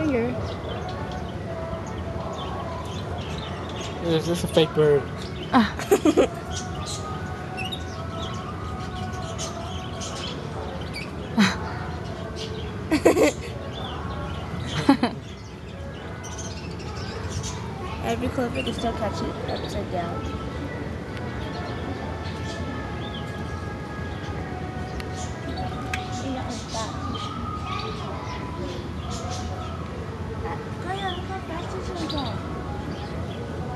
finger. It's just a fake bird. I'd be cool if I could still catch it upside down. You know, like that. Kaya, look how fast he's gonna go.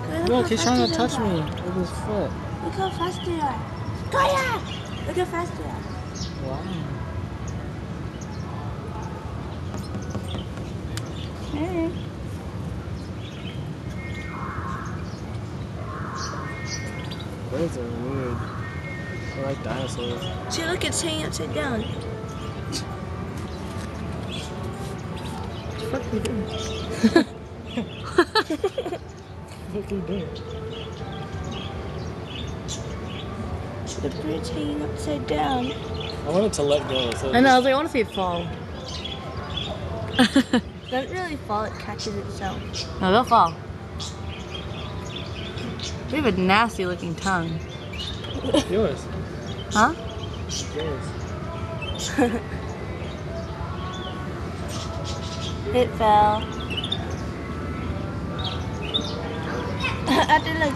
Kaya, Look, he's trying to touch me with his foot. Look how fast they are. Kaya! Look how fast they are. Wow. Hey. Birds are weird. They're like dinosaurs. See, look, it's hanging upside down. What the fuck are you doing? What are you doing? The bird's hanging upside down. I wanted to let go. So I know, I was like, I want to see it fall. It doesn't really fall, it catches itself. No, they'll fall. You have a nasty looking tongue. Yours. Huh? Yours. It fell. I did like